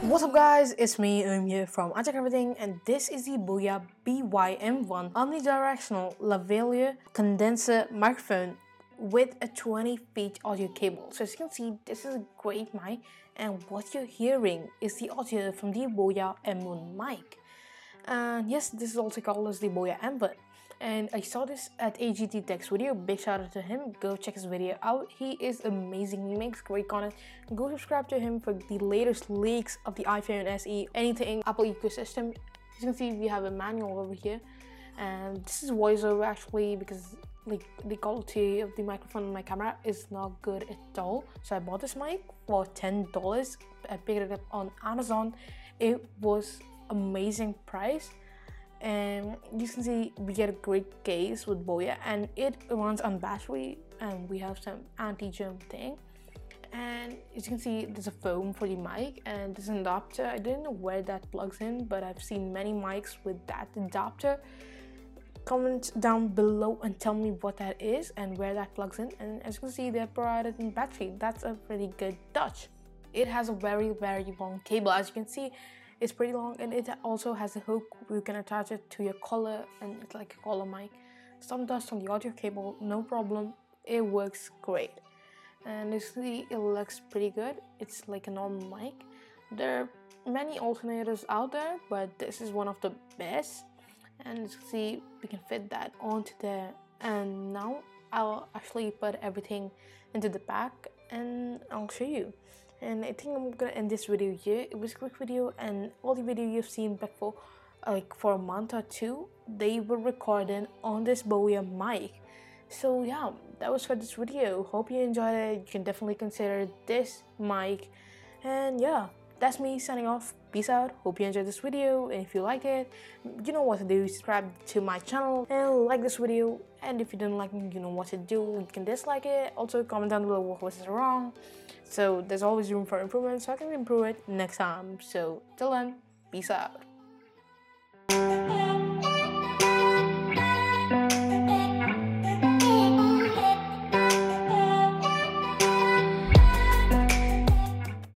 What's up guys, it's me, here from iTech Everything, and this is the BOYA M1 omnidirectional lavalier condenser microphone with a 20 feet audio cable. So as you can see, this is a great mic, and what you're hearing is the audio from the BOYA M1 mic. And yes, this is also called as the BOYA M1. And I saw this at AGT Tech's video. Big shout out to him. Go check his video out. He is amazing. He makes great content. Go subscribe to him for the latest leaks of the iPhone SE, anything Apple ecosystem. As you can see, we have a manual over here. And this is voiceover actually, because like the quality of the microphone on my camera is not good at all. So I bought this mic for $10. I picked it up on Amazon. It was amazing price. And you can see we get a great case with BOYA, and it runs on battery, and we have some anti-germ thing. And as you can see, there's a foam for the mic, and there's an adapter. I didn't know where that plugs in, but I've seen many mics with that adapter. Comment down below and tell me what that is and where that plugs in. And as you can see, they're provided in battery. That's a pretty good touch. It has a very long cable. As you can see, it's pretty long, and it also has a hook. You can attach it to your collar, and it's like a collar mic. Some dust on the audio cable, no problem. It works great. And you see, it looks pretty good. It's like a normal mic. There are many alternators out there, but this is one of the best. And as you can see, we can fit that onto there. And now I'll actually put everything into the pack, and I'll show you. And I think I'm gonna end this video here. It was a quick video, and all the video you've seen before, like for a month or two, they were recorded on this BOYA mic. So yeah, that was for this video. Hope you enjoyed it. You can definitely consider this mic. And yeah, that's me signing off. Peace out. Hope you enjoyed this video, and if you liked it, you know what to do. Subscribe to my channel and like this video. And if you didn't like me, you know what to do. You can dislike it. Also comment down below what was wrong. So there's always room for improvement, so I can improve it next time. So till then, peace out.